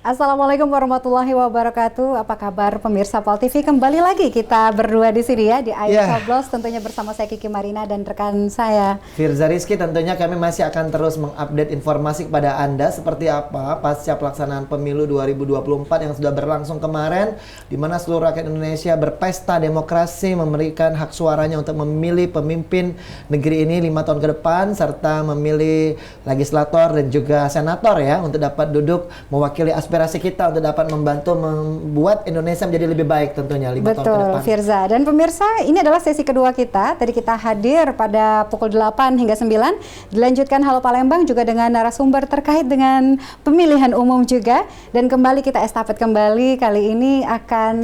Assalamualaikum warahmatullahi wabarakatuh. Apa kabar pemirsa POL TV? Kembali lagi kita berdua di sini ya di Ayo Coblos, tentunya bersama saya Kiki Marina dan rekan saya Firza Rizky. Tentunya kami masih akan terus mengupdate informasi kepada Anda seperti apa pasca pelaksanaan pemilu 2024 yang sudah berlangsung kemarin, di mana seluruh rakyat Indonesia berpesta demokrasi, memberikan hak suaranya untuk memilih pemimpin negeri ini 5 tahun ke depan, serta memilih legislator dan juga senator ya untuk dapat duduk mewakili aspirasi kita untuk dapat membantu membuat Indonesia menjadi lebih baik tentunya 5 tahun ke depan. Betul, Firza. Dan pemirsa, ini adalah sesi kedua kita. Tadi kita hadir pada pukul 8 hingga 9. Dilanjutkan Halo Palembang juga dengan narasumber terkait dengan pemilihan umum juga. Dan kembali kita estafet kembali. Kali ini akan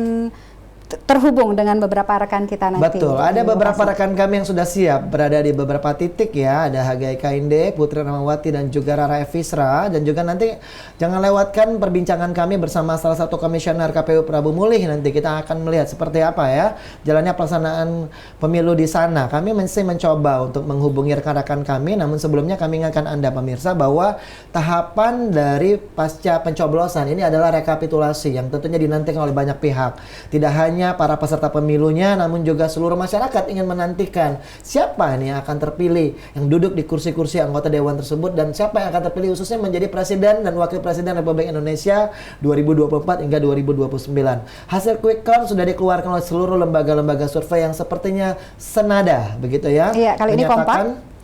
terhubung dengan beberapa rekan kita nanti. Betul, ada beberapa rekan kami yang sudah siap berada di beberapa titik ya. Ada Hagai Kainde, Putri Ramawati dan juga Rara Evisra. Dan juga nanti jangan lewatkan perbincangan kami bersama salah satu komisioner KPU Prabu Mulih. Nanti kita akan melihat seperti apa ya jalannya pelaksanaan pemilu di sana. Kami masih mencoba untuk menghubungi rekan-rekan kami, namun sebelumnya kami ingatkan Anda pemirsa bahwa tahapan dari pasca pencoblosan ini adalah rekapitulasi yang tentunya dinantikan oleh banyak pihak. Tidak hanya para peserta pemilunya, namun juga seluruh masyarakat ingin menantikan siapa ini yang akan terpilih yang duduk di kursi-kursi anggota dewan tersebut, dan siapa yang akan terpilih khususnya menjadi presiden dan wakil presiden Republik Indonesia 2024 hingga 2029. Hasil quick count sudah dikeluarkan oleh seluruh lembaga-lembaga survei yang sepertinya senada, begitu ya. Iya, kali ini kompak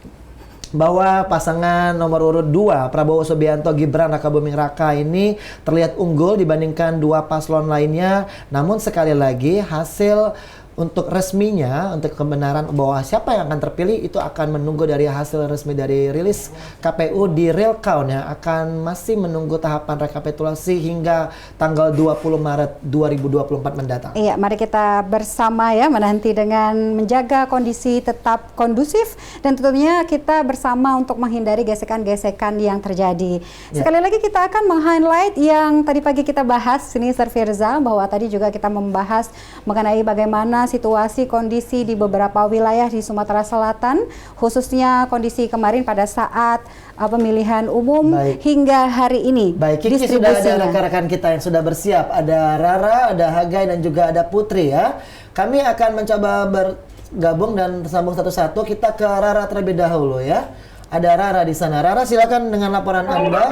bahwa pasangan nomor urut 2 Prabowo Subianto Gibran Rakabuming Raka ini terlihat unggul dibandingkan dua paslon lainnya. Namun sekali lagi hasil untuk resminya, untuk kebenaran bahwa siapa yang akan terpilih itu akan menunggu dari hasil resmi dari rilis KPU di real count yang akan masih menunggu tahapan rekapitulasi hingga tanggal 20 Maret 2024 mendatang. Iya, mari kita bersama ya menanti dengan menjaga kondisi tetap kondusif dan tentunya kita bersama untuk menghindari gesekan-gesekan yang terjadi. Sekali lagi kita akan meng-highlight yang tadi pagi kita bahas ini Sir Firza, bahwa tadi juga kita membahas mengenai bagaimana situasi kondisi di beberapa wilayah di Sumatera Selatan, khususnya kondisi kemarin pada saat pemilihan umum hingga hari ini. Baik, Kiki sudah ada rekan-rekan kita yang sudah bersiap. Ada Rara, ada Hagai dan juga ada Putri ya. Kami akan mencoba bergabung dan tersambung satu-satu. Kita ke Rara terlebih dahulu ya. Ada Rara di sana. Rara, silakan dengan laporan Anda.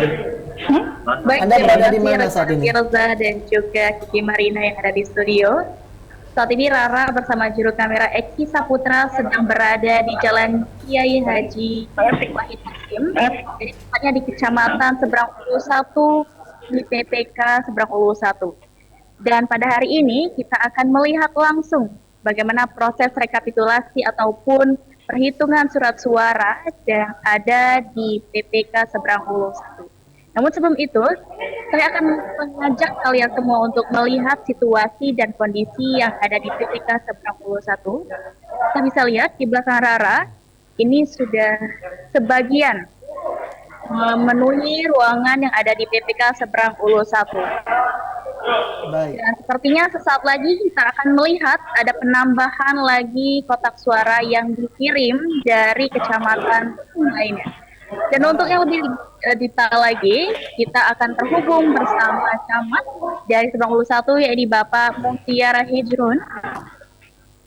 Baik, Anda berada di mana saat ini? Firza dan juga Kiki Marina yang ada di studio. Saat ini Rara bersama juru kamera Eki Saputra sedang berada di Jalan Kiai Haji Wahid Hasim, jadi tepatnya di Kecamatan Seberang Ulu 1 di PPK Seberang Ulu 1. Dan pada hari ini kita akan melihat langsung bagaimana proses rekapitulasi ataupun perhitungan surat suara yang ada di PPK Seberang Ulu 1. Namun sebelum itu, saya akan mengajak kalian semua untuk melihat situasi dan kondisi yang ada di PPK Seberang Ulu 1. Kita bisa lihat di belakang Rara, ini sudah sebagian memenuhi ruangan yang ada di PPK Seberang Ulu 1. Dan sepertinya sesaat lagi kita akan melihat ada penambahan lagi kotak suara yang dikirim dari kecamatan lainnya. Dan untuk yang lebih detail lagi, kita akan terhubung bersama camat dari Seberang Ulu 1, yaitu Bapak Muhtiar Hijrun.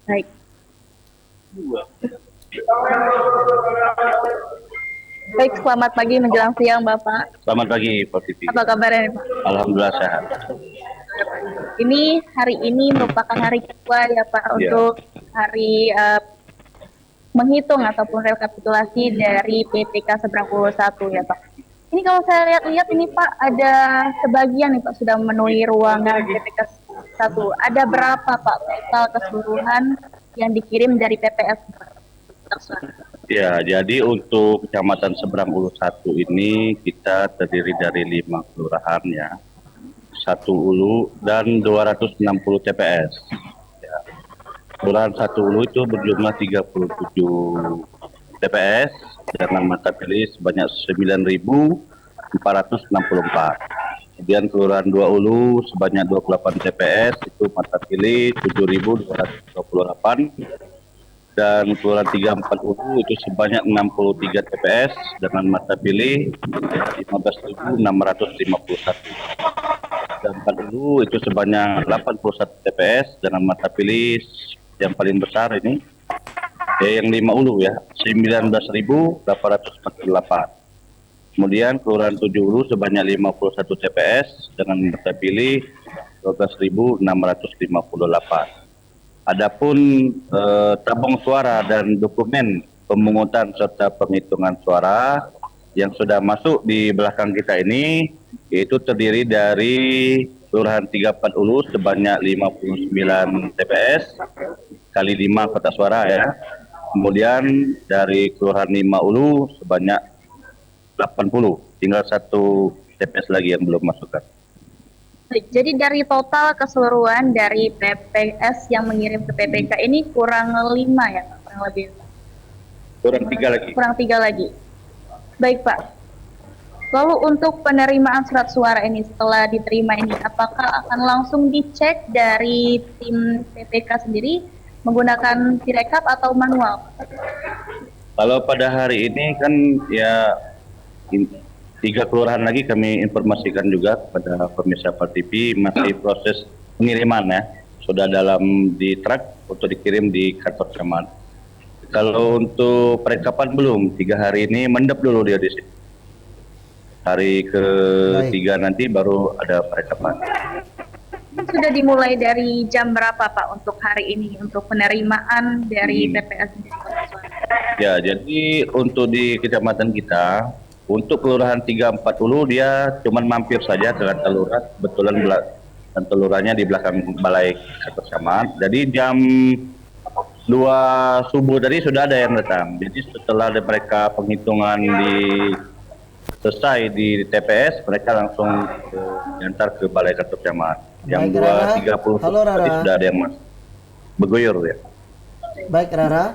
Baik. Baik, selamat pagi menjelang siang Bapak. Selamat pagi Pak Titi. Apa kabarnya Pak? Alhamdulillah sehat. Ini hari ini merupakan hari kedua ya Pak untuk hari menghitung ataupun rekapitulasi dari PPK Seberang Ulu 1 ya Pak. Ini kalau saya lihat-lihat ini Pak, ada sebagian nih Pak sudah memenuhi ruangan PPK 1. Ada berapa Pak total keseluruhan yang dikirim dari PPS? Ya, jadi untuk Kecamatan Seberang Ulu 1 ini kita terdiri dari 5 kelurahan ya. 1 ulu dan 260 TPS. Kelurahan 1 ulu itu berjumlah 37 TPS dengan mata pilih sebanyak 9.464. Kemudian kelurahan 2 ulu sebanyak 28 TPS itu mata pilih 7.228. Dan kelurahan 34 ulu itu sebanyak 63 TPS dengan mata pilih 15.651. dan 40 itu sebanyak 81 TPS dengan mata pilih yang paling besar ini yang 5 Ulu ya 19.848. Kemudian Kelurahan 7 Ulu sebanyak 51 TPS dengan mata pilih 12.658. Adapun tabung suara dan dokumen pemungutan serta penghitungan suara yang sudah masuk di belakang kita ini yaitu terdiri dari Kelurahan 34 Ulu sebanyak 59 TPS kali 5 kotak suara ya. Kemudian dari Kelurahan 5 Ulu sebanyak 80, tinggal 1 TPS lagi yang belum masukkan. Baik, jadi dari total keseluruhan dari PPS yang mengirim ke PPK ini kurang 5 ya Pak, kurang lebih. Kurang 3 lagi. Kurang 3 lagi. Baik Pak. Lalu untuk penerimaan surat suara ini setelah diterima ini, apakah akan langsung dicek dari tim PPK sendiri menggunakan Sirekap atau manual? Kalau pada hari ini kan ya 3 kelurahan lagi kami informasikan juga kepada pemirsa TV masih proses pengiriman ya, sudah dalam di truk untuk dikirim di kantor camat. Kalau untuk perekapan belum, 3 hari ini mendep dulu dia di sini. Hari ke-3 nanti baru ada perekapan. Sudah dimulai dari jam berapa Pak untuk hari ini untuk penerimaan dari TPS sendiri? Ya, jadi untuk di kecamatan kita untuk Kelurahan 34 Ulu dia cuman mampir saja dengan telurah, kebetulan dan telurahnya di belakang balai kantor camat. Jadi jam 2 subuh tadi sudah ada yang datang. Jadi setelah mereka penghitungan selesai di TPS, mereka langsung diantar ke balai kantor camat. Yang 2.30 tadi sudah ada yang masuk. Beguyur ya. Baik Rara.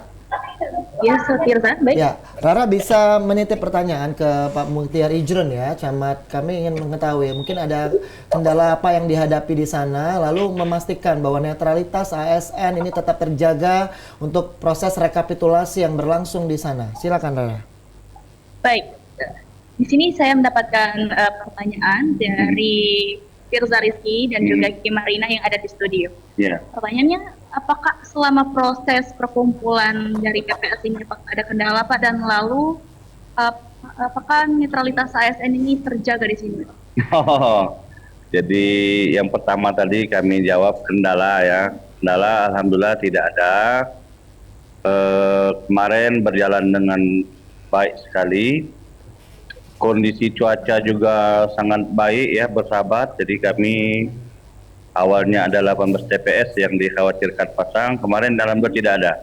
Ya, Tirza, baik. Ya, Rara bisa menitip pertanyaan ke Pak Mukhtiar Ijrun ya, camat. Kami ingin mengetahui mungkin ada kendala apa yang dihadapi di sana, lalu memastikan bahwa netralitas ASN ini tetap terjaga untuk proses rekapitulasi yang berlangsung di sana. Silakan Rara. Baik, di sini saya mendapatkan pertanyaan dari Firza Rizky dan juga Kiki Marina yang ada di studio. Yeah. Pertanyaannya, apakah selama proses perkumpulan dari PPS ini ada kendala Pak, dan lalu apakah netralitas ASN ini terjaga di sini? Oh, jadi yang pertama tadi kami jawab kendala ya. Kendala alhamdulillah tidak ada. Kemarin berjalan dengan baik sekali. Kondisi cuaca juga sangat baik ya, bersahabat. Jadi kami awalnya ada 18 TPS yang dikhawatirkan pasang, kemarin dalam tidak ada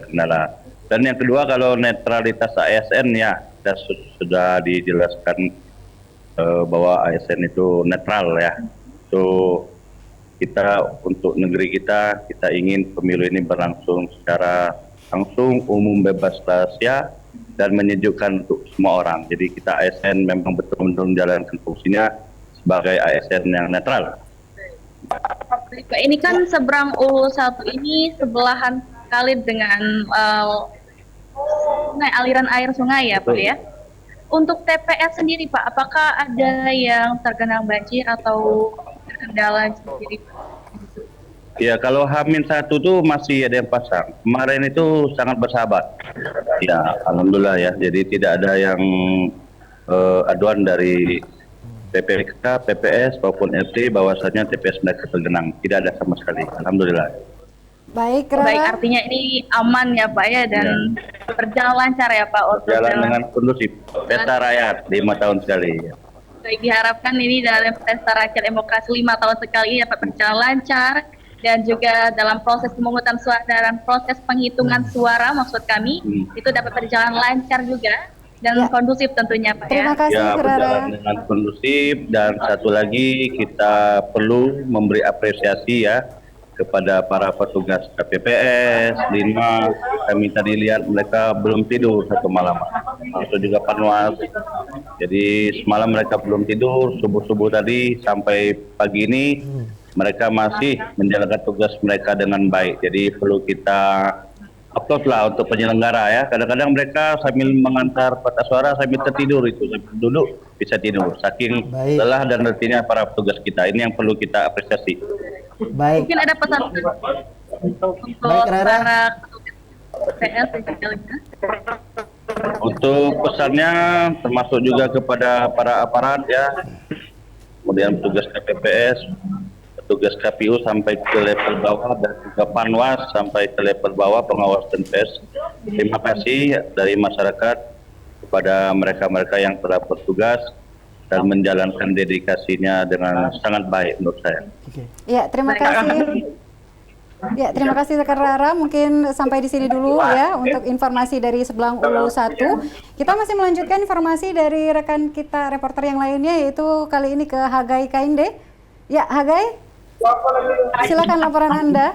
kendala. Dan yang kedua, kalau netralitas ASN ya sudah dijelaskan bahwa ASN itu netral ya. So kita untuk negeri kita ingin pemilu ini berlangsung secara langsung, umum, bebas, rahasia dan menyejukkan untuk semua orang. Jadi kita ASN memang betul-betul menjalankan fungsinya sebagai ASN yang netral. Pak, ini kan seberang Ulu 1 ini sebelahan kali dengan aliran air sungai ya Pak ya. Untuk TPS sendiri Pak, apakah ada yang tergenang banjir atau terkendala sendiri Pak? Ya, kalau H-1 tuh masih ada yang pasang. Kemarin itu sangat bersahabat. Ya, alhamdulillah ya. Jadi tidak ada yang aduan dari PPK, PPS maupun RT bahwasanya TPS mereka tergenang. Tidak ada sama sekali. Alhamdulillah. Baik, Rara. Baik, artinya ini aman ya Pak ya, dan berjalan lancar ya Pak untuk jalan dengan kondusif. Pesta rakyat 5 tahun sekali. Ya. Baik, diharapkan ini dalam pesta rakyat demokrasi 5 tahun sekali dapat berjalan lancar, dan juga dalam proses pemungutan suara dan proses penghitungan suara maksud kami itu dapat berjalan lancar juga dan kondusif tentunya Pak Terima kasih, ya. Berjalan dengan kondusif, dan satu lagi kita perlu memberi apresiasi ya kepada para petugas KPPS, Linmas. Kami tadi lihat mereka belum tidur satu malam, termasuk juga Panwas. Jadi semalam mereka belum tidur, subuh-subuh tadi sampai pagi ini mereka masih menjalankan tugas mereka dengan baik. Jadi perlu kita upload lah untuk penyelenggara ya. Kadang-kadang mereka sambil mengantar kotak suara sambil tertidur itu, sambil duduk bisa tidur. Saking Baik. lelah dan letihnya para petugas kita. Ini yang perlu kita apresiasi. Baik. Mungkin ada pesan untuk Baik, Rara. para petugas PPS dan juga Untuk pesannya termasuk juga kepada para aparat ya, kemudian petugas KPPS, petugas KPU sampai ke level bawah dan juga Panwas sampai ke level bawah pengawas TPS. Terima kasih dari masyarakat kepada mereka-mereka yang telah bertugas dan menjalankan dedikasinya dengan sangat baik menurut saya. Oke. Ya, terima kasih. Ya, terima kasih Rekan Rara. Mungkin sampai di sini dulu ya untuk informasi dari Sebelang Ulu 1. Kita masih melanjutkan informasi dari rekan kita reporter yang lainnya, yaitu kali ini ke Hagai Kainde. Ya, Hagai, silakan laporan Anda.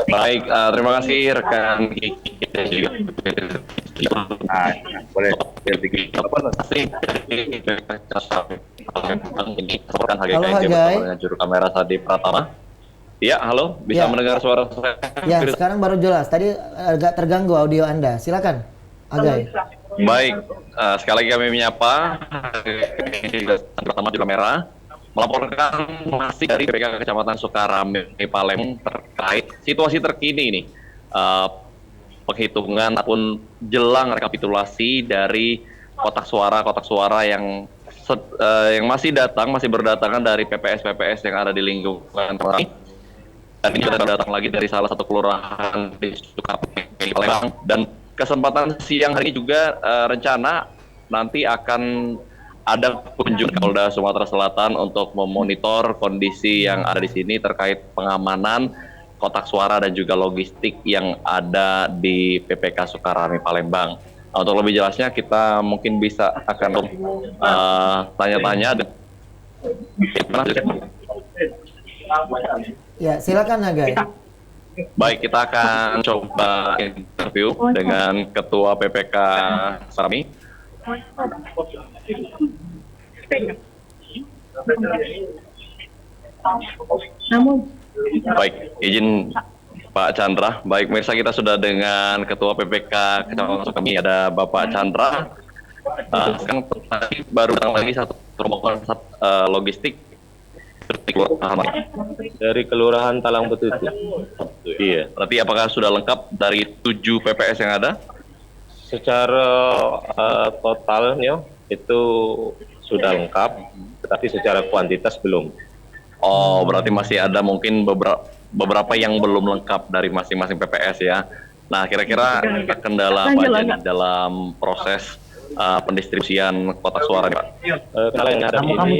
Baik, terima kasih rekan Kiki dan juga Boleh. Halo, Hagai. Juru kamera Sadi Pratama. Ya, halo, bisa Ya. mendengar suara saya? Ya, sekarang baru jelas. Tadi agak terganggu audio Anda. Silakan, Agai. Baik, sekali lagi kami menyapa pertama juru kamera melaporkan masih dari PPK Kecamatan Sukarame, Palembang terkait situasi terkini ini penghitungan ataupun jelang rekapitulasi dari kotak suara yang masih berdatangan dari PPS yang ada di lingkungan kami. Dan ini sudah datang lagi dari salah satu kelurahan di Sukarame, Palembang. Dan kesempatan siang hari ini juga rencana nanti akan ada kunjungan Polda Sumatera Selatan untuk memonitor kondisi yang ada di sini terkait pengamanan kotak suara dan juga logistik yang ada di PPK Sukarame Palembang. Nah, untuk lebih jelasnya kita mungkin bisa akan tanya-tanya. Ya, silakan Agai. Baik, kita akan coba interview dengan Ketua PPK Sukarame. Baik, izin Pak Chandra. Baik, pemirsa, kita sudah dengan Ketua PPK Kecamatan Sukarame, ada Bapak Chandra. Sekarang tadi baru datang lagi satu rombongan logistik dari Kelurahan Talang Betutu. Iya, berarti apakah sudah lengkap dari 7 PPS yang ada? Secara totalnya itu sudah lengkap, tetapi secara kuantitas belum. Oh, berarti masih ada mungkin beberapa yang belum lengkap dari masing-masing PPS ya. Nah, kira-kira kendala apa aja nih dalam proses pendistribusian kotak suara nih, Pak? Kendala yang ada ini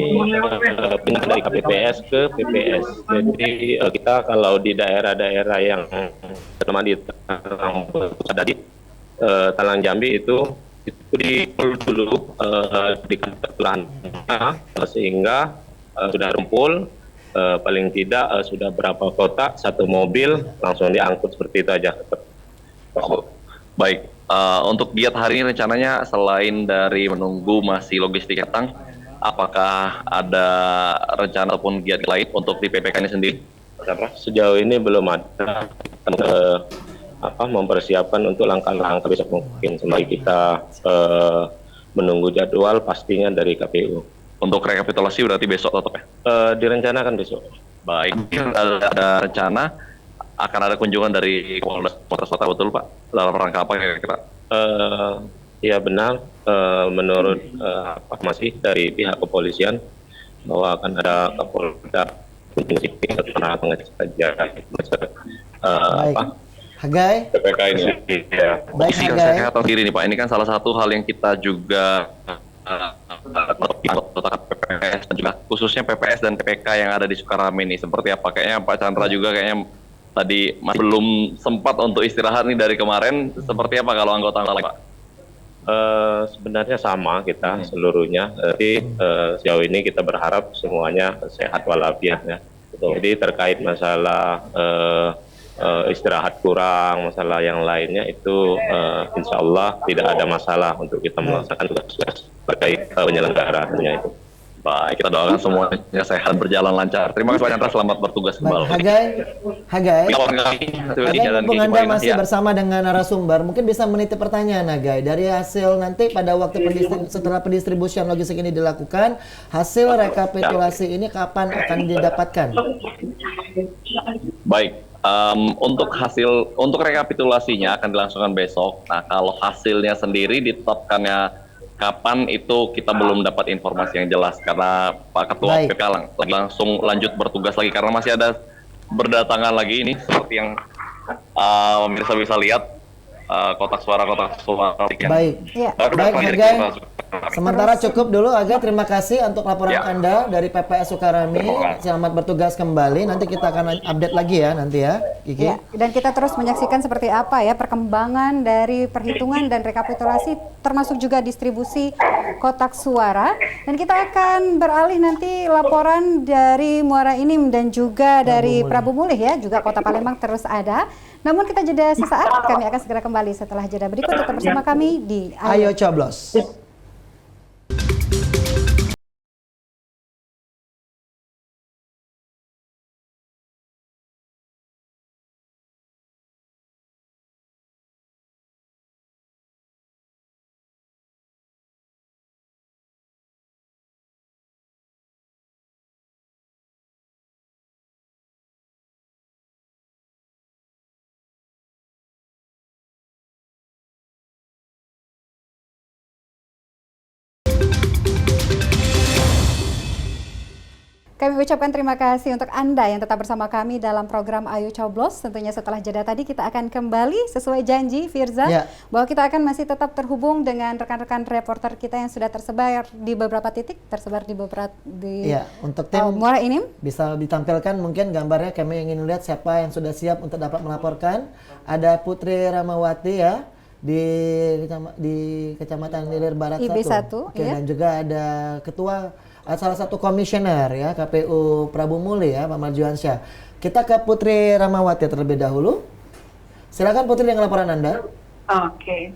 pindah dari KPPS ke PPS. Jadi kita kalau di daerah-daerah yang terutama di Talang Jambi itu di dulu di kantor kelurahan sehingga sudah rempul, paling tidak sudah berapa kotak, satu mobil langsung diangkut seperti itu aja. Baik, untuk giat hari ini rencananya selain dari menunggu masih logistik datang, apakah ada rencana ataupun giat lain untuk di PPK ini sendiri? Sejauh ini belum ada mempersiapkan untuk langkah-langkah besok mungkin sembari kita menunggu jadwal pastinya dari KPU. Untuk rekapitulasi berarti besok tetap ya? Direncanakan besok. Baik, ada rencana akan ada kunjungan dari Polda Sumatera Selatan, betul Pak? Dalam rangka apa kira-kira? Ya benar, menurut informasi dari pihak kepolisian bahwa akan ada Kapolda pengecek saja Hagai. PPK ini ya. Baik, Hagai. Saya tahu diri nih Pak, ini kan salah satu hal yang kita juga PPS dan juga khususnya PPS dan PPK yang ada di Sukarame ini seperti apa? Kayaknya Pak Chandra juga kayaknya tadi masih belum sempat untuk istirahat nih dari kemarin. Seperti apa kalau anggota lain Pak? Sebenarnya sama kita seluruhnya. Jadi sejauh ini kita berharap semuanya sehat walafiat ya. Jadi terkait masalah istirahat kurang, masalah yang lainnya itu insya Allah tidak ada masalah untuk kita melaksanakan tugas-tugas terkait penyelenggaranya itu. Baik, kita doakan semuanya sehat, berjalan lancar. Terima kasih Pak Chandra, selamat bertugas Baik, kembali. Hagai, Dan mumpung Anda masih ya. bersama dengan narasumber, mungkin bisa menitip pertanyaan Hagai. Dari hasil nanti pada waktu setelah pendistribusian logistik ini dilakukan, hasil rekapitulasi ini kapan akan didapatkan? Baik, untuk rekapitulasinya akan dilangsungkan besok. Nah, kalau hasilnya sendiri ditetapkannya kapan itu kita belum dapat informasi yang jelas karena Pak Ketua Baik. PK langsung lanjut bertugas lagi karena masih ada berdatangan lagi ini seperti yang pemirsa bisa lihat kotak suara. Baik. Ya. Baik, Hagai. Sementara cukup dulu, Aga. Terima kasih untuk laporan Anda dari PPS Sukarami. Selamat bertugas kembali. Nanti kita akan update lagi ya nanti ya, Kiki. Ya, dan kita terus menyaksikan seperti apa ya perkembangan dari perhitungan dan rekapitulasi termasuk juga distribusi kotak suara. Dan kita akan beralih nanti laporan dari Muara Enim dan juga dari Prabu Mulih ya, juga Kota Palembang terus ada. Namun kita jeda sesaat, kami akan segera kembali setelah jeda berikut. Tetap bersama kami di Ayo Coblos. Kami ucapkan terima kasih untuk Anda yang tetap bersama kami dalam program Ayo Coblos. Tentunya setelah jeda tadi kita akan kembali sesuai janji Firza bahwa kita akan masih tetap terhubung dengan rekan-rekan reporter kita yang sudah tersebar di beberapa titik, tersebar di beberapa untuk tim Muara Enim. Bisa ditampilkan mungkin gambarnya, kami ingin lihat siapa yang sudah siap untuk dapat melaporkan. Ada Putri Ramawati ya di Kecamatan Ilir Barat IB1. Oke, dan juga ada ketua salah satu komisioner ya KPU Prabu Mulih ya, Pak Marjuansyah. Kita ke Putri Ramawati terlebih dahulu. Silakan Putri dengan laporan Anda. Oke.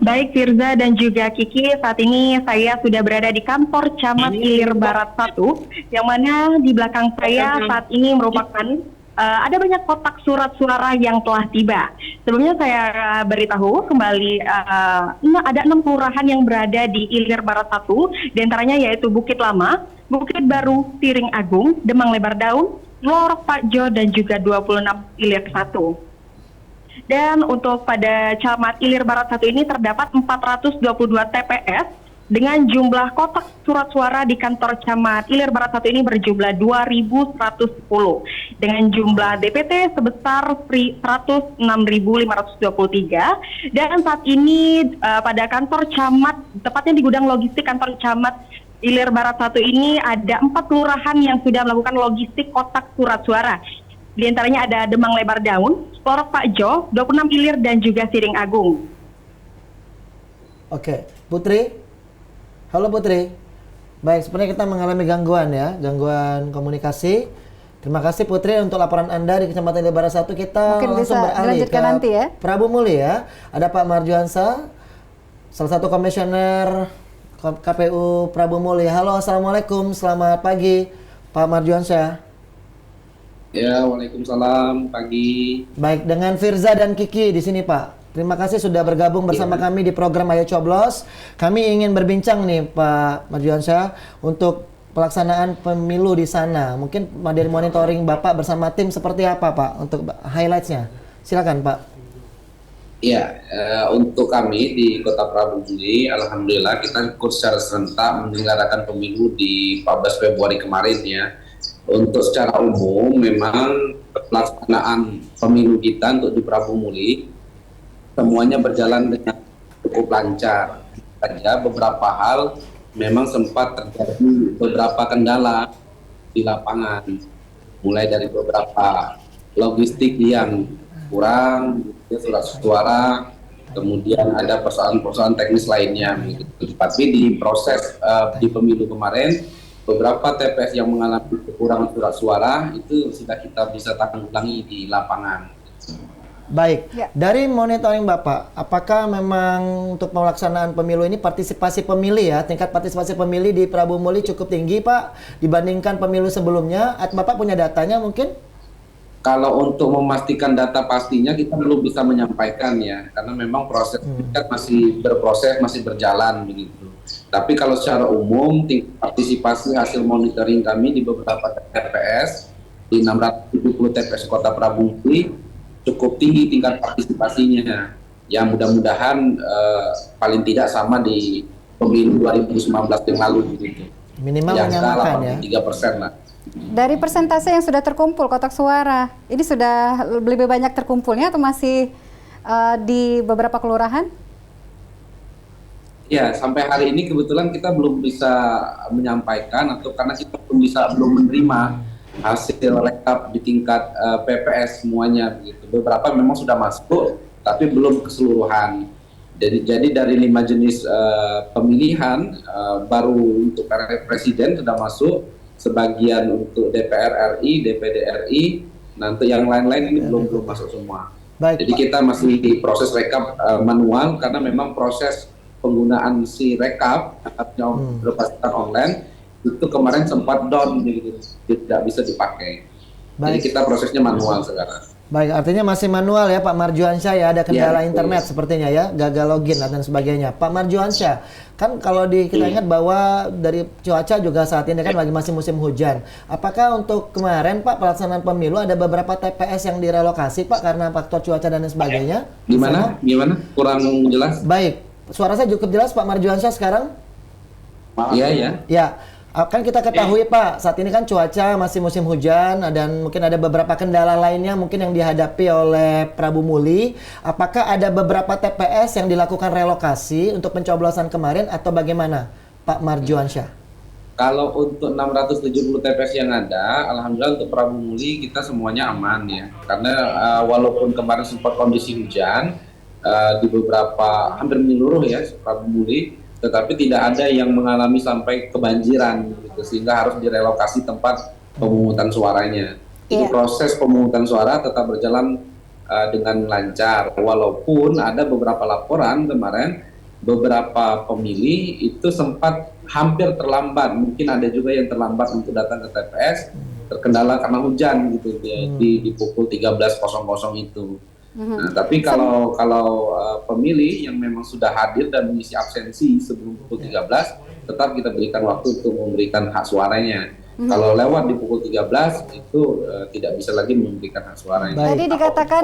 Baik Firza dan juga Kiki, saat ini saya sudah berada di kantor Camat Ilir Barat 1, yang mana di belakang saya saat ini merupakan ada banyak kotak surat suara yang telah tiba. Sebelumnya saya beritahu kembali, ada 6 kelurahan yang berada di Ilir Barat 1, diantaranya yaitu Bukit Lama, Bukit Baru, Tiring Agung, Demang Lebar Daun, Lorok Pakjo, dan juga 26 Ilir 1. Dan untuk pada Camat Ilir Barat 1 ini terdapat 422 TPS dengan jumlah kotak surat suara di kantor Camat Ilir Barat 1 ini berjumlah 2.110 dengan jumlah DPT sebesar 106.523. Dan saat ini pada kantor Camat, tepatnya di gudang logistik kantor Camat Ilir Barat 1 ini ada 4 kelurahan yang sudah melakukan logistik kotak surat suara. Di antaranya ada Demang Lebar Daun, Lorok Pakjo, 26 Ilir, dan juga Siring Agung. Oke, Putri. Halo Putri. Baik, sebenarnya kita mengalami gangguan ya, gangguan komunikasi. Terima kasih Putri untuk laporan Anda di Kecamatan Ilir Barat 1. Kita mungkin langsung bisa beralih ke nanti ya. Prabu Mulih ya. Ada Pak Marjuansyah, salah satu komisioner KPU Prabu Mulih. Halo, assalamualaikum, selamat pagi Pak Marjuansyah. Ya, waalaikumsalam, pagi. Baik, dengan Firza dan Kiki di sini Pak. Terima kasih sudah bergabung bersama kami di program Ayo Coblos. Kami ingin berbincang nih Pak Marjuansyah untuk pelaksanaan pemilu di sana. Mungkin dari monitoring Bapak bersama tim seperti apa Pak untuk highlights-nya? Silakan Pak. Ya, untuk kami di Kota Prabu Mulih, alhamdulillah kita ikut secara serentak menyelenggarakan pemilu di 14 Februari kemarin ya. Untuk secara umum memang pelaksanaan pemilu kita untuk di Prabu Mulih semuanya berjalan dengan cukup lancar. Saja beberapa hal memang sempat terjadi beberapa kendala di lapangan, mulai dari beberapa logistik yang kurang, surat suara, kemudian ada persoalan-persoalan teknis lainnya. Tapi di proses di pemilu kemarin, beberapa TPS yang mengalami kekurangan surat suara itu sudah kita bisa tanggulangi di lapangan. Baik, Ya. dari monitoring Bapak, apakah memang untuk pelaksanaan pemilu ini partisipasi pemilih ya, tingkat partisipasi pemilih di Prabu Muli cukup tinggi Pak dibandingkan pemilu sebelumnya? Bapak punya datanya mungkin? Kalau untuk memastikan data pastinya kita belum bisa menyampaikan ya, karena memang proses kan masih berproses, masih berjalan begitu. Tapi kalau secara umum tingkat partisipasi hasil monitoring kami di beberapa TPS di 670 TPS Kota Prabu Muli cukup tinggi tingkat partisipasinya. Ya mudah-mudahan paling tidak sama di pemilu 2019 yang lalu begitu. Minimal Yang menyamakan ya. 83% lah. Dari persentase yang sudah terkumpul kotak suara, ini sudah lebih banyak terkumpulnya atau masih di beberapa kelurahan? Ya, sampai hari ini kebetulan kita belum bisa menyampaikan atau karena kita belum menerima hasil rekap di tingkat PPS semuanya begitu. Beberapa memang sudah masuk, tapi belum keseluruhan. Jadi dari 5 jenis pemilihan baru untuk presiden sudah masuk, sebagian untuk DPR RI, DPD RI, nanti yang lain-lain ini belum masuk semua. Baik, Jadi kita masih di proses rekap manual karena memang proses penggunaan si rekap atau berbasis online itu kemarin sempat down gitu, tidak bisa dipakai. Jadi Baik. kita prosesnya manual sekarang. Baik, artinya masih manual ya Pak Marjuansyah ya, ada kendala Ya, internet sepertinya ya, gagal login dan sebagainya. Pak Marjuansyah, kan kalau kita ingat bahwa dari cuaca juga saat ini kan lagi masih musim hujan. Apakah untuk kemarin Pak pelaksanaan pemilu ada beberapa TPS yang direlokasi Pak karena faktor cuaca dan lain sebagainya? Gimana? Kurang jelas? Baik, suara saya cukup jelas Pak Marjuansyah sekarang? Iya ya. Ya, kan kita ketahui Pak, saat ini kan cuaca masih musim hujan dan mungkin ada beberapa kendala lainnya mungkin yang dihadapi oleh Prabu Muli. Apakah ada beberapa TPS yang dilakukan relokasi untuk pencoblosan kemarin atau bagaimana Pak Marjuansyah? Kalau untuk 670 TPS yang ada, alhamdulillah untuk Prabu Muli kita semuanya aman ya. Karena walaupun kemarin sempat kondisi hujan di beberapa hampir menyeluruh ya Prabu Muli, tetapi tidak ada yang mengalami sampai kebanjiran gitu, sehingga harus direlokasi tempat pemungutan suaranya. Jadi proses pemungutan suara tetap berjalan dengan lancar, walaupun ada beberapa laporan kemarin beberapa pemilih itu sempat hampir terlambat, mungkin ada juga yang terlambat untuk datang ke TPS terkendala karena hujan gitu di pukul 13.00 itu. Nah, tapi kalau pemilih yang memang sudah hadir dan mengisi absensi sebelum pukul 13, tetap kita berikan waktu untuk memberikan hak suaranya. Kalau lewat di pukul 13 itu tidak bisa lagi memberikan hak suaranya. Tadi dikatakan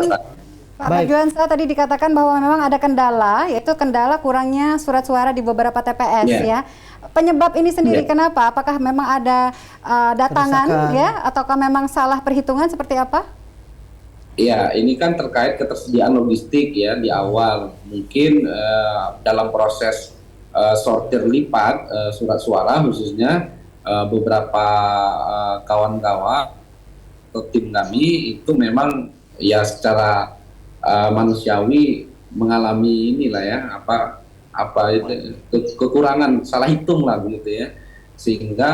Pak Marjuansyah tadi dikatakan bahwa memang ada kendala, yaitu kendala kurangnya surat suara di beberapa TPS ya. Penyebab ini sendiri kenapa? Apakah memang ada datangan ya, ataukah memang salah perhitungan seperti apa? Ya, ini kan terkait ketersediaan logistik ya di awal. Mungkin dalam proses sortir lipat surat suara khususnya beberapa kawan-kawan atau tim kami itu memang ya secara manusiawi mengalami inilah ya kekurangan, salah hitung lah begitu ya, sehingga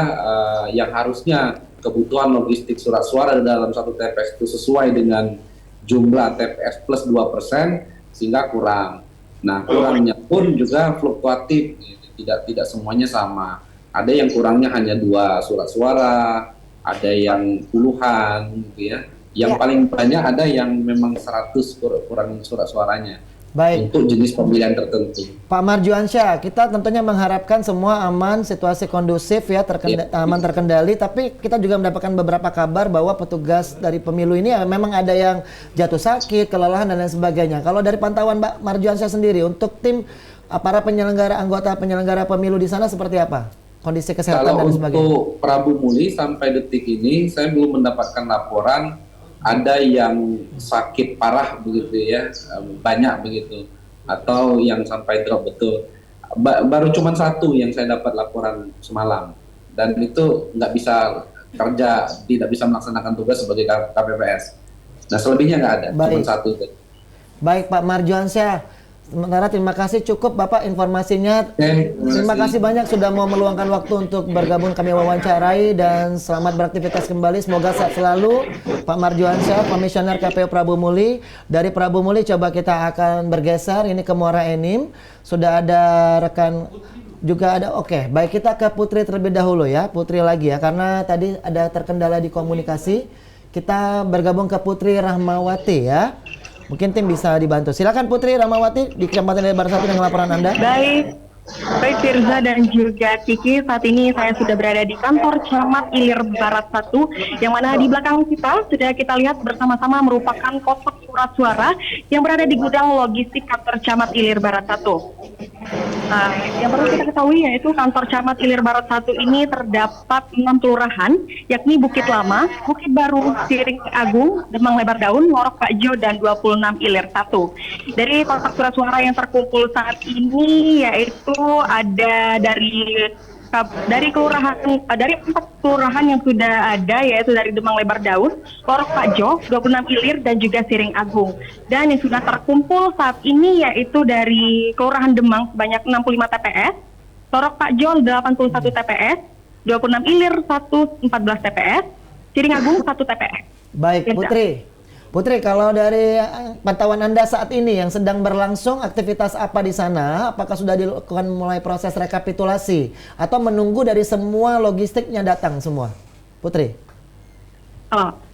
yang harusnya kebutuhan logistik surat suara dalam satu TPS itu sesuai dengan jumlah TPS plus 2%, sehingga kurang. Nah, kurangnya pun juga fluktuatif, tidak semuanya sama. Ada yang kurangnya hanya 2 surat suara, ada yang puluhan gitu ya. Yang paling banyak ada yang memang 100 kurang surat suaranya. Baik. Untuk jenis pemilihan tertentu. Pak Marjuansyah, kita tentunya mengharapkan semua aman, situasi kondusif ya, aman terkendali, tapi kita juga mendapatkan beberapa kabar bahwa petugas dari pemilu ini memang ada yang jatuh sakit, kelelahan dan lain sebagainya. Kalau dari pantauan Pak Marjuansyah sendiri, untuk tim para anggota penyelenggara pemilu di sana seperti apa? Kondisi kesehatan dan sebagainya. Kalau untuk Prabu Muli sampai detik ini saya belum mendapatkan laporan ada yang sakit parah begitu ya, banyak begitu, atau yang sampai drop betul. Baru cuma 1 yang saya dapat laporan semalam, dan itu nggak bisa kerja, tidak bisa melaksanakan tugas sebagai KPPS. Nah, selebihnya nggak ada, cuma 1. Baik Pak Marjuansyah, Sementara terima kasih cukup Bapak informasinya. Terima kasih banyak sudah mau meluangkan waktu untuk bergabung kami wawancarai dan selamat beraktivitas kembali. Semoga sehat selalu Pak Marjuansyah, Komisioner KPU Prabu Muli. Dari Prabu Muli coba kita akan bergeser ini ke Muara Enim. Sudah ada rekan juga ada. Oke, baik kita ke Putri terlebih dahulu ya. Putri lagi ya karena tadi ada terkendala di komunikasi. Kita bergabung ke Putri Rahmawati ya. Mungkin tim bisa dibantu. Silakan Putri Rahmawati di Kecamatan Ilir Barat 1 dengan laporan Anda. Baik Firza dan juga Kiki, saat ini saya sudah berada di kantor Camat Ilir Barat 1, yang mana di belakang kita sudah kita lihat bersama-sama merupakan kotak surat suara yang berada di gudang logistik kantor Camat Ilir Barat 1. Yang perlu kita ketahui yaitu kantor Camat Ilir Barat 1 ini terdapat 6 kelurahan, yakni Bukit Lama, Bukit Baru, Siring Agung, Demang Lebar Daun, Ngorok Pakjo, dan 26 Ilir 1. Dari kotak surat suara yang terkumpul saat ini yaitu ada dari kelurahan dari 4 kelurahan yang sudah ada, yaitu dari Demang Lebar Daun, Ngorok Pakjo, 26 Ilir, dan juga Siring Agung. Dan yang sudah terkumpul saat ini yaitu dari Kelurahan Demang sebanyak 65 TPS, Ngorok Pakjo 81 TPS, 26 Ilir 14 TPS, Siring Agung 1 TPS. Baik, Putri, kalau dari pantauan Anda saat ini yang sedang berlangsung aktivitas apa di sana? Apakah sudah dilakukan mulai proses rekapitulasi atau menunggu dari semua logistiknya datang semua? Putri.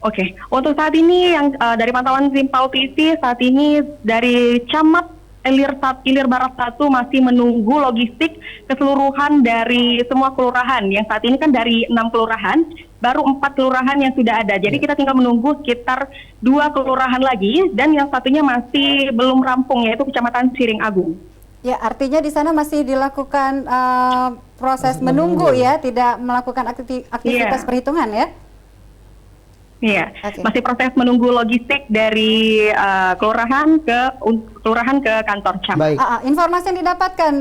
Oke. Untuk saat ini yang dari pantauan tim PAU-PC saat ini dari Camat Ilir Barat 1 masih menunggu logistik keseluruhan dari semua kelurahan. Yang saat ini kan dari 6 kelurahan, baru 4 kelurahan yang sudah ada. Jadi kita tinggal menunggu sekitar 2 kelurahan lagi, dan yang satunya masih belum rampung, yaitu Kecamatan Siring Agung. Ya, artinya di sana masih dilakukan proses menunggu ya, tidak melakukan aktivitas perhitungan ya? Iya, masih proses menunggu logistik dari kelurahan ke kantor camat. Informasi yang didapatkan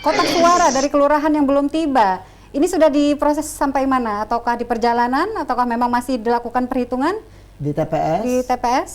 kotak suara dari kelurahan yang belum tiba, ini sudah diproses sampai mana? Ataukah di perjalanan? Ataukah memang masih dilakukan perhitungan di TPS? Di TPS?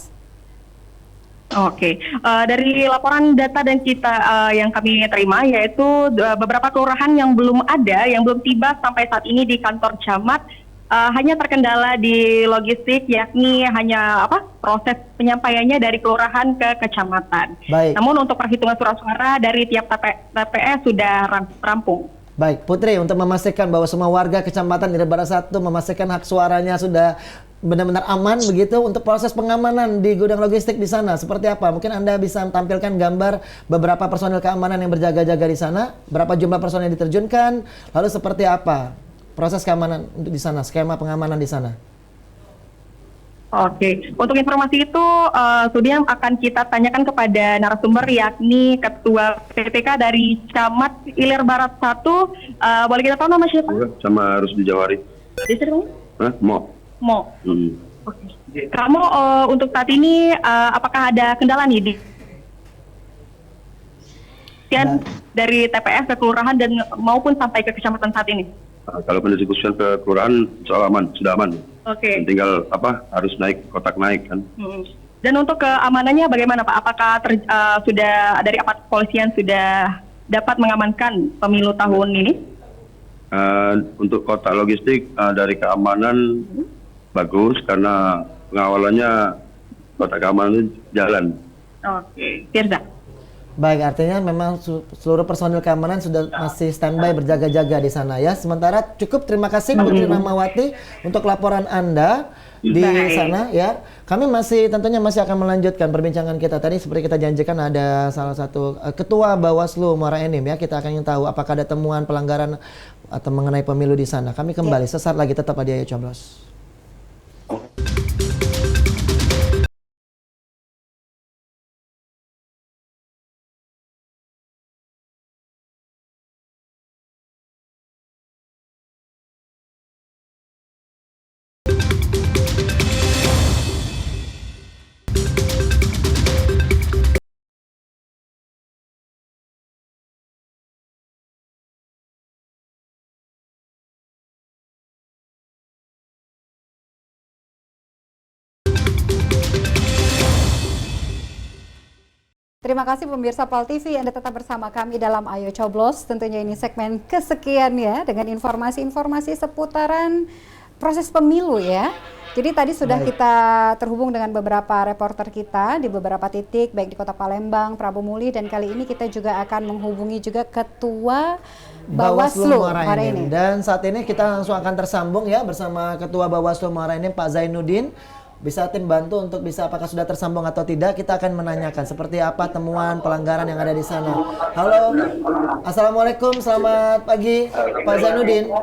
Oke, dari laporan data dan kita yang kami terima, yaitu beberapa kelurahan yang belum ada, yang belum tiba sampai saat ini di kantor camat. Hanya terkendala di logistik, yakni hanya proses penyampaiannya dari kelurahan ke kecamatan. Baik. Namun untuk perhitungan surat suara dari tiap TPS sudah rampung. Baik, Putri, untuk memastikan bahwa semua warga Kecamatan Ilir Barat 1 memastikan hak suaranya sudah benar-benar aman begitu, untuk proses pengamanan di gudang logistik di sana seperti apa? Mungkin Anda bisa tampilkan gambar beberapa personil keamanan yang berjaga-jaga di sana, berapa jumlah personil yang diterjunkan, lalu seperti apa proses keamanan untuk di sana, skema pengamanan di sana? Oke, untuk informasi itu sudah akan kita tanyakan kepada narasumber, yakni Ketua PPK dari Camat Ilir Barat 1. Boleh kita tahu nama siapa? Sama harus dijawari. Disitu? Mo. Oke. Kamu untuk saat ini apakah ada kendala nih dari TPS ke kelurahan dan maupun sampai ke kecamatan saat ini? Kalau pendiskusian ke kelurahan soal aman, sudah aman. Oke. Tinggal harus kotak naik kan. Dan untuk keamanannya bagaimana Pak? Apakah sudah dari aparat kepolisian sudah dapat mengamankan pemilu tahun ini? Untuk kotak logistik dari keamanan bagus karena pengawalannya kotak keamanan itu jalan. Oke, Firza. Baik, artinya memang seluruh personil keamanan sudah masih standby berjaga-jaga di sana ya. Sementara cukup, terima kasih Putri Rahmawati untuk laporan Anda di sana ya. Kami tentunya masih akan melanjutkan perbincangan kita. Tadi seperti kita janjikan ada salah satu Ketua Bawaslu Muara Enim ya. Kita akan ingin tahu apakah ada temuan pelanggaran atau mengenai pemilu di sana. Kami kembali sesaat lagi, tetap di Ayo Coblos. Terima kasih pemirsa PAL TV, Anda tetap bersama kami dalam Ayo Coblos. Tentunya ini segmen kesekian ya, dengan informasi-informasi seputaran proses pemilu ya. Jadi tadi sudah kita terhubung dengan beberapa reporter kita di beberapa titik, baik di Kota Palembang, Prabu Muli, dan kali ini kita juga akan menghubungi juga Ketua Bawaslu Muara Enim. Dan saat ini kita langsung akan tersambung ya bersama Ketua Bawaslu Muara Enim, Pak Zainuddin. Bisa tim bantu untuk bisa apakah sudah tersambung atau tidak, kita akan menanyakan seperti apa temuan pelanggaran yang ada di sana. Halo, Assalamualaikum, selamat pagi Pak Zainuddin.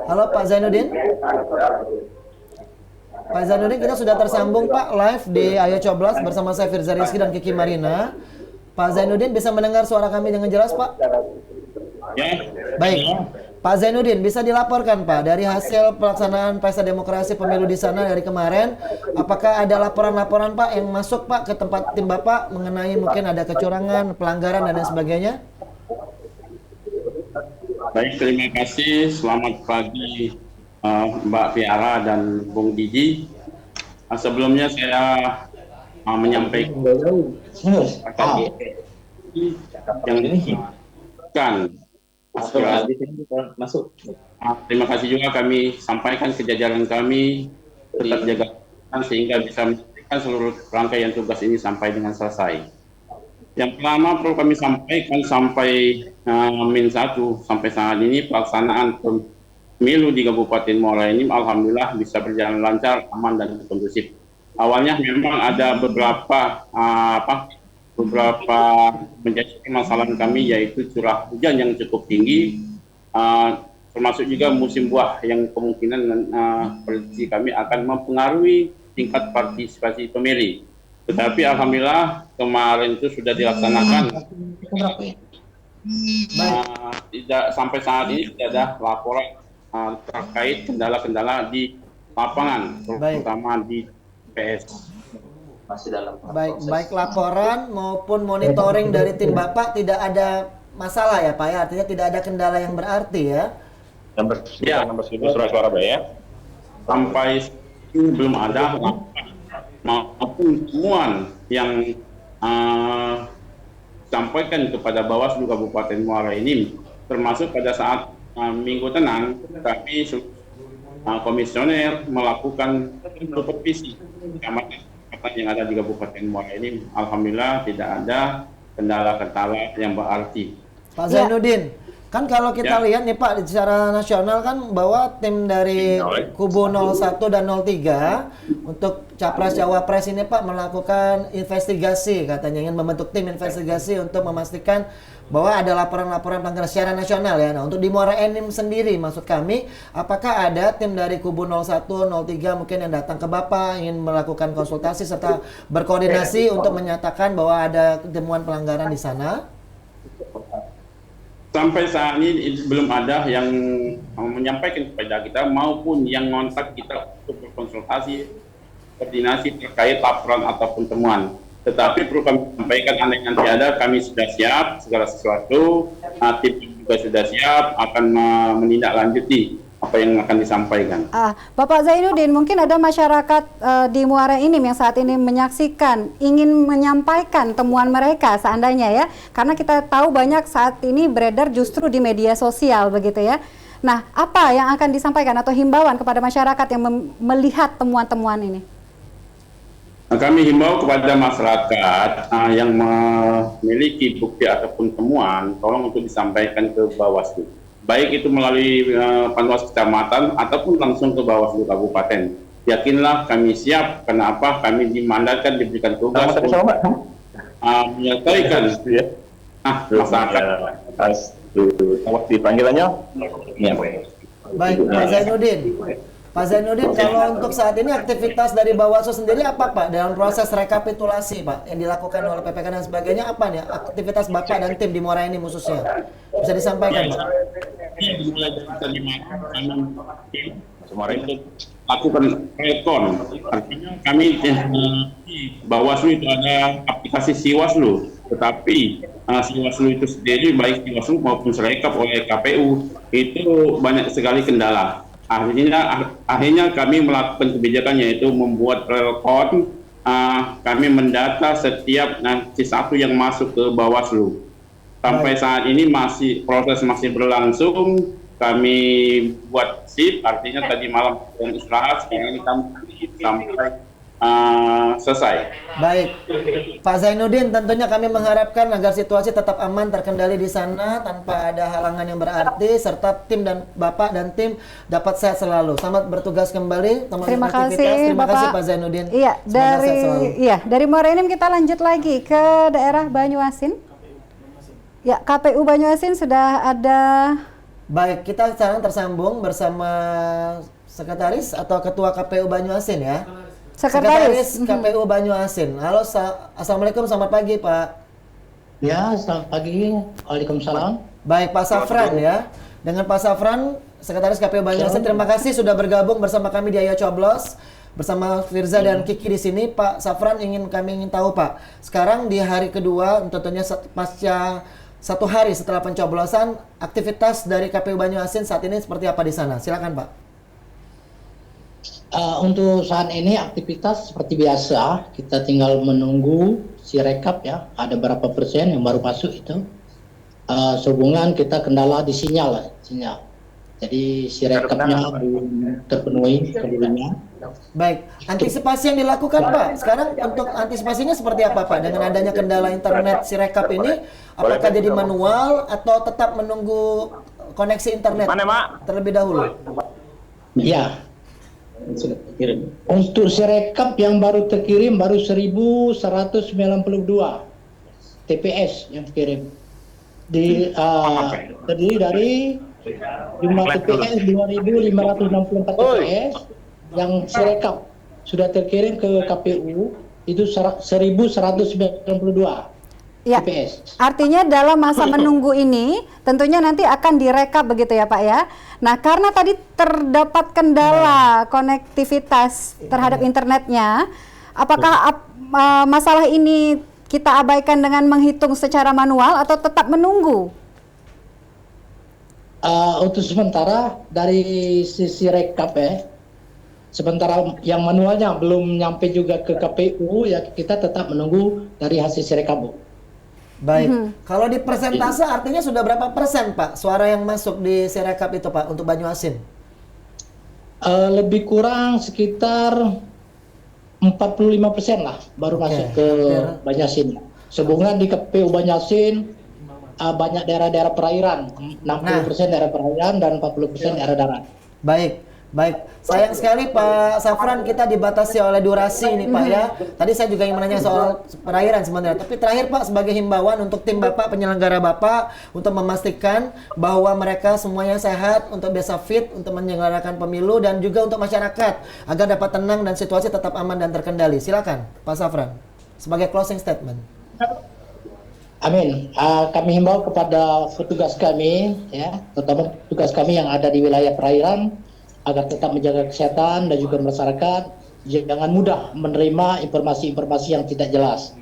Halo Pak Zainuddin. Pak Zainuddin, kita sudah tersambung Pak live di Ayo Coblos bersama saya Firza Rizky dan Kiki Marina. Pak Zainuddin bisa mendengar suara kami dengan jelas Pak? Ya. Baik. Pak Zainuddin, bisa dilaporkan Pak dari hasil pelaksanaan pesta demokrasi pemilu di sana dari kemarin, apakah ada laporan-laporan Pak yang masuk Pak ke tempat tim Bapak mengenai mungkin ada kecurangan, pelanggaran dan lain sebagainya? Baik, terima kasih. Selamat pagi Mbak Fiara dan Bung Didi. Sebelumnya saya menyampaikan yang dilakukan. Terima kasih juga kami sampaikan ke jajaran kami tetap jaga sehingga bisa menyelesaikan seluruh rangkaian tugas ini sampai dengan selesai. Yang pertama perlu kami sampaikan sampai Min-1 sampai saat ini pelaksanaan pemilu di Kabupaten Muara Enim alhamdulillah bisa berjalan lancar, aman dan kondusif. Awalnya memang ada beberapa menjadi permasalahan kami yaitu curah hujan yang cukup tinggi, termasuk juga musim buah yang kemungkinan prediksi kami akan mempengaruhi tingkat partisipasi pemilih. Tetapi alhamdulillah kemarin itu sudah dilaksanakan. Tidak sampai saat ini tidak ada laporan terkait kendala-kendala di lapangan, terutama di PS. Masih dalam baik laporan maupun monitoring dari tim Bapak tidak ada masalah ya Pak ya, artinya tidak ada kendala yang berarti ya. Nomor surat-suara ya. Sampai ini belum ada maupun temuan yang sampaikan kepada Bawaslu Kabupaten Muara Enim, termasuk pada saat Minggu Tenang kami komisioner melakukan supervisi kecamatan yang ada di Kabupaten Muara Enim. Alhamdulillah tidak ada kendala-kendala yang berarti. Pak Zainuddin, kan kalau kita lihat nih Pak secara nasional kan bahwa tim dari kubu 01 dan 03 untuk Capres Cawapres ini Pak melakukan investigasi, katanya ingin membentuk tim investigasi untuk memastikan bahwa ada laporan-laporan pelanggaran secara nasional ya. Nah, untuk di Muara Enim sendiri maksud kami, apakah ada tim dari kubu 01, 03 mungkin yang datang ke Bapak ingin melakukan konsultasi serta berkoordinasi untuk menyatakan bahwa ada temuan pelanggaran di sana? Sampai saat ini belum ada yang menyampaikan kepada kita maupun yang ngontak kita untuk berkonsultasi, koordinasi terkait laporan ataupun temuan. Tetapi perlu kami sampaikan andai nanti ada, kami sudah siap segala sesuatu, tim juga sudah siap akan menindaklanjuti apa yang akan disampaikan. Bapak Zainuddin, mungkin ada masyarakat di Muara Enim yang saat ini menyaksikan, ingin menyampaikan temuan mereka seandainya ya, karena kita tahu banyak saat ini beredar justru di media sosial begitu ya. Nah, apa yang akan disampaikan atau himbauan kepada masyarakat yang melihat temuan-temuan ini? Kami himbau kepada masyarakat yang memiliki bukti ataupun temuan, tolong untuk disampaikan ke Bawaslu. Baik itu melalui Panwas Kecamatan ataupun langsung ke Bawaslu Kabupaten. Yakinlah kami siap, kenapa kami dimandatkan diberikan tugas untuk menyelesaikan masyarakat. Dipanggilannya? Baik, Pak Zainuddin. Pak Zainuddin, kalau untuk saat ini aktivitas dari Bawaslu sendiri apa Pak dalam proses rekapitulasi Pak yang dilakukan oleh PPK dan sebagainya, apa nih aktivitas Bapak dan tim di Muara Enim khususnya? Bisa disampaikan Pak? Dimulai dari tadi malam kami lakukan rekon. Artinya kami di Bawaslu itu ada aplikasi Siwaslu, tetapi Siwaslu itu sendiri baik Siwaslu maupun Sirekap oleh KPU itu banyak sekali kendala. Akhirnya kami melakukan kebijakan yaitu membuat relkon kami mendata setiap C1 yang masuk ke Bawaslu. Sampai saat ini proses masih berlangsung. Kami buat SIP, artinya tadi malam dan istirahat, sekarang ini kami sampai selesai. Baik, Pak Zainuddin, tentunya kami mengharapkan agar situasi tetap aman, terkendali di sana tanpa ada halangan yang berarti, serta tim dan Bapak dan tim dapat sehat selalu. Selamat bertugas kembali, teman-teman. Terima kasih, Terima Bapak. kasih Pak Zainuddin. Iya, Semoga sehat selalu. dari Muara Enim kita lanjut lagi ke daerah Banyuasin. Ya, KPU Banyuasin sudah ada. Baik, kita sekarang tersambung bersama Sekretaris atau Ketua KPU Banyuasin ya. Sekretaris KPU Banyuasin. Halo, Assalamualaikum, selamat pagi Pak. Ya, selamat pagi. Waalaikumsalam. Baik, Pak Safran ya. Dengan Pak Safran, Sekretaris KPU Banyuasin, terima kasih sudah bergabung bersama kami di Ayo Coblos. Bersama Firza dan Kiki di sini. Pak Safran, kami ingin tahu Pak, sekarang di hari kedua, tentunya pasca 1 hari setelah pencoblosan, aktivitas dari KPU Banyuasin saat ini seperti apa di sana? Silakan Pak. Untuk saat ini aktivitas seperti biasa, kita tinggal menunggu Sirekap ya, ada berapa persen yang baru masuk itu. Sehubungan kita kendala di sinyal. Jadi Sirekapnya belum terpenuhi seluruhnya. Baik, antisipasi yang dilakukan Pak, sekarang untuk antisipasinya seperti apa Pak? Dengan adanya kendala internet Sirekap ini, apakah jadi manual atau tetap menunggu koneksi internet terlebih dahulu? Ya. Untuk Sirekap yang baru terkirim baru 1.192 TPS yang kirim. Terdiri dari jumlah TPS 2.564 TPS yang Sirekap sudah terkirim ke KPU itu 1.192 Ya, TPS. artinya dalam masa menunggu ini tentunya nanti akan direkap begitu ya Pak ya. Nah, karena tadi terdapat kendala konektivitas terhadap internetnya, apakah masalah ini kita abaikan dengan menghitung secara manual atau tetap menunggu? Untuk sementara dari sisi rekap ya, sementara yang manualnya belum nyampe juga ke KPU ya, kita tetap menunggu dari hasil Sirekap. Baik, kalau di persentase artinya sudah berapa persen Pak suara yang masuk di Sirekap itu Pak untuk Banyuasin? Lebih kurang sekitar 45% lah baru masuk ke Banyuasin. Sehubungan di KPU Banyuasin banyak daerah-daerah perairan, 60% daerah perairan dan 40% daerah darat. Baik. Sayang sekali Pak Safran, kita dibatasi oleh durasi ini Pak ya. Tadi saya juga ingin menanya soal perairan sebenarnya. Tapi terakhir Pak, sebagai himbauan untuk tim Bapak, penyelenggara Bapak, untuk memastikan bahwa mereka semuanya sehat, untuk bisa fit, untuk menyelenggarakan pemilu, dan juga untuk masyarakat, agar dapat tenang dan situasi tetap aman dan terkendali. Silakan Pak Safran, sebagai closing statement. Amin. Kami himbau kepada petugas kami, ya, terutama petugas kami yang ada di wilayah perairan, agar tetap menjaga kesehatan dan juga masyarakat jangan mudah menerima informasi-informasi yang tidak jelas.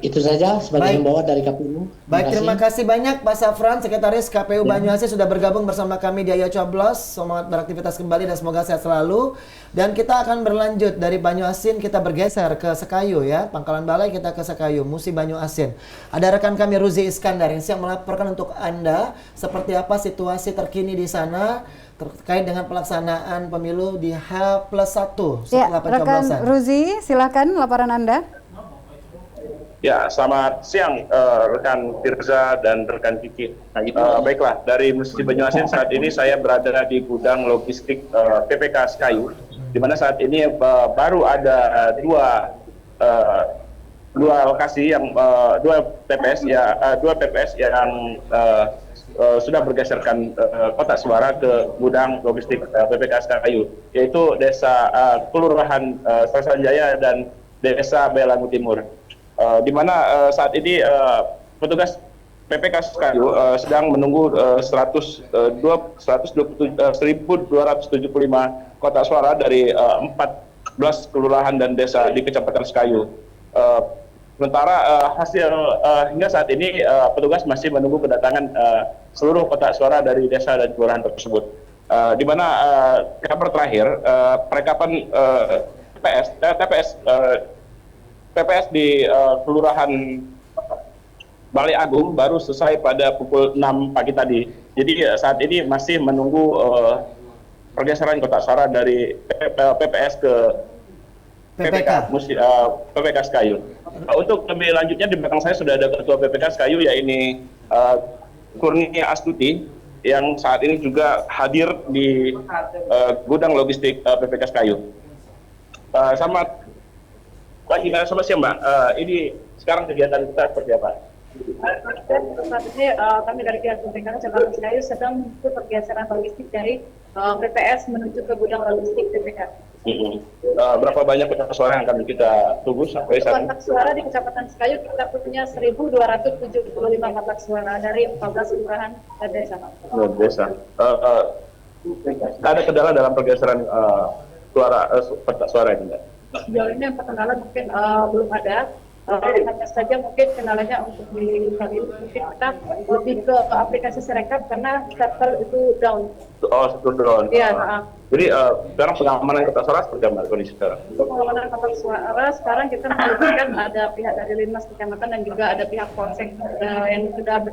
Itu saja sebagai himbauan dari KPU. Baik, terima kasih banyak Pak Safran, Sekretaris KPU Banyuasin sudah bergabung bersama kami di Ayo Coblos. Semangat beraktivitas kembali dan semoga sehat selalu. Dan kita akan berlanjut dari Banyuasin, kita bergeser ke Sekayu ya. Pangkalan Balai kita ke Sekayu, Musi Banyuasin. Ada rekan kami Ruzi Iskandar yang siap melaporkan untuk Anda seperti apa situasi terkini di sana terkait dengan pelaksanaan pemilu di H+1 setelah pencoblosan. Rekan Ruzi, silakan laporan Anda. Ya, selamat siang rekan Firza dan rekan Kiki. Baiklah, dari Musi Banyuasin saat ini saya berada di gudang logistik PPK Sekayu, di mana saat ini baru ada dua lokasi yang dua PPS yang sudah bergeserkan kotak suara ke gudang logistik PPK Sekayu, yaitu Desa Kelurahan Serasan Jaya dan Desa Belangu Timur. Di mana saat ini petugas PPK Sekayu sedang menunggu 1.275 kotak suara dari 14 kelurahan dan desa di Kecamatan Sekayu. Sementara hasil hingga saat ini petugas masih menunggu kedatangan seluruh kotak suara dari desa dan kelurahan tersebut. Di mana kabar terakhir perekapan TPS PPS di Kelurahan Balai Agung baru selesai pada pukul 6 pagi tadi. Jadi saat ini masih menunggu pergeseran kotak suara dari PPS ke PPK Sekayu. Untuk lebih lanjutnya di belakang saya sudah ada Ketua PPK Sekayu, yaitu Kurnia Astuti, yang saat ini juga hadir di gudang logistik PPK Sekayu. Selamat siang, Mbak. Ini sekarang kegiatan kita seperti apa? Saat ini kami dari pihak PPK Jakarta Sekayu sedang mengikuti pergeseran logistik dari PPS menuju ke gudang logistik PPK. Berapa banyak kotak suara yang akan kita tunggu sampai saat ini? Kotak suara di Kecamatan Sekayu kita punya 1.275 kotak suara dari 14 kelurahan dan desa. Ada kendala dalam pergeseran kotak suara ini? Sejauh ini kendala mungkin belum ada. Hanya saja mungkin kendalanya untuk di kali ini mungkin kita lebih ke aplikasi Sirekap karena server itu down. Itu down. Iya. Jadi sekarang pengamanan kotak suara seperti apa kondisi sekarang? Untuk pengamanan kotak suara sekarang kita melibatkan ada pihak dari Linmas Kecamatan dan juga ada pihak Polsek yang sudah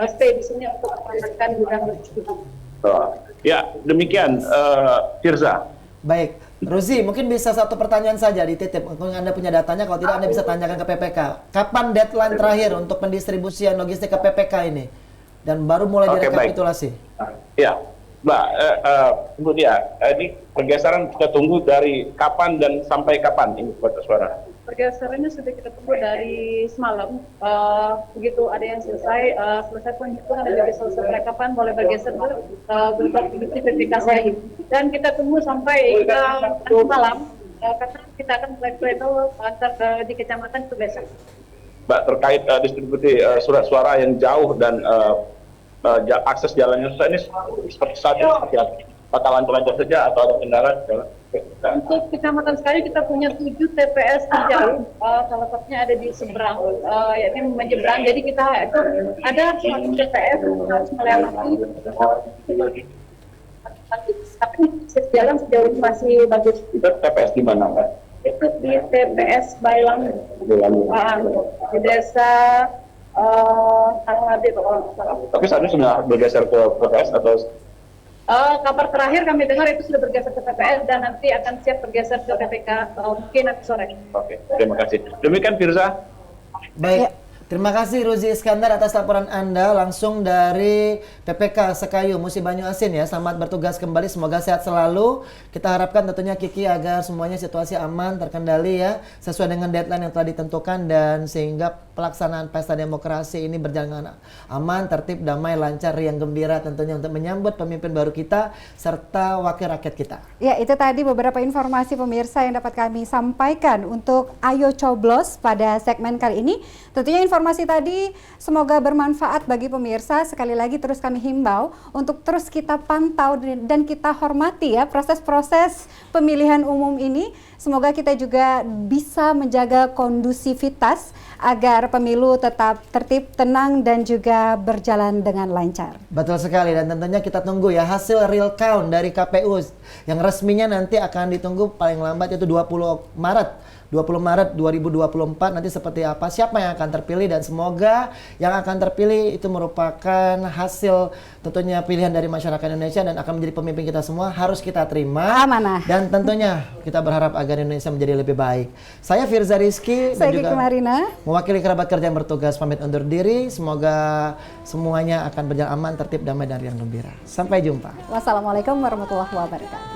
stay di sini untuk mengamankan gudang logistik. Ya, demikian Firza. Baik, Rozi, mungkin bisa satu pertanyaan saja dititip. Mungkin Anda punya datanya, kalau tidak Anda bisa tanyakan ke PPK. Kapan deadline terakhir untuk pendistribusian logistik ke PPK ini? Dan baru mulai direkapitulasi. Ya, Mbak, Ibu Dia, ini pergeseran kita tunggu dari kapan dan sampai kapan ini kotak suara? Pergeserannya sudah kita tunggu dari semalam. Begitu ada yang selesai penghitungan dan juga selesai perekapan boleh bergeser ke gudang logistik PPK Sekayu. Dan kita tunggu sampai malam karena kita akan mulai pleno antar di kecamatan ke besok. Mbak, terkait distribusi surat suara yang jauh dan akses jalannya susah ini seperti saat ini seperti apa? Apakah lancar-lancar saja atau ada kendala? Untuk Kecamatan Sekayu kita punya 7 TPS terjauh, salah satunya ada di seberang, yakni menyeberang. Jadi kita itu ada 1 TPS harus melewati. Tapi jalan sejauh ini masih bagus. Itu TPS di mana, Pak? Itu di TPS Bailang, di desa Almadi kalau nggak salah. Tapi saat ini sudah bergeser ke TPS atau? Kabar terakhir kami dengar itu sudah bergeser ke TPS dan nanti akan siap bergeser ke PPK mungkin nanti sore. Oke, terima kasih. Demikian Firza. Baik, terima kasih Rozi Iskandar atas laporan Anda langsung dari PPK Sekayu Musi Banyu Asin ya. Selamat bertugas kembali, semoga sehat selalu. Kita harapkan tentunya Kiki agar semuanya situasi aman, terkendali ya, sesuai dengan deadline yang telah ditentukan dan sehingga pelaksanaan pesta demokrasi ini berjalan aman, tertib, damai, lancar, riang gembira tentunya untuk menyambut pemimpin baru kita serta wakil rakyat kita. Ya, itu tadi beberapa informasi pemirsa yang dapat kami sampaikan untuk Ayo Coblos pada segmen kali ini. Tentunya informasi tadi semoga bermanfaat bagi pemirsa. Sekali lagi terus kami himbau untuk terus kita pantau dan kita hormati ya proses-proses pemilihan umum ini. Semoga kita juga bisa menjaga kondusivitas agar pemilu tetap tertib, tenang, dan juga berjalan dengan lancar. Betul sekali, dan tentunya kita tunggu ya hasil real count dari KPU yang resminya nanti akan ditunggu paling lambat itu 20 Maret 2024 nanti seperti apa, siapa yang akan terpilih, dan semoga yang akan terpilih itu merupakan hasil tentunya pilihan dari masyarakat Indonesia dan akan menjadi pemimpin kita semua, harus kita terima. Amanah. Dan tentunya kita berharap agar Indonesia menjadi lebih baik. Saya Firza Rizky saya dan juga Kiki Marina mewakili kerabat kerja yang bertugas pamit undur diri. Semoga semuanya akan berjalan aman, tertib, damai, dan riang gembira. Sampai jumpa. Wassalamualaikum warahmatullahi wabarakatuh.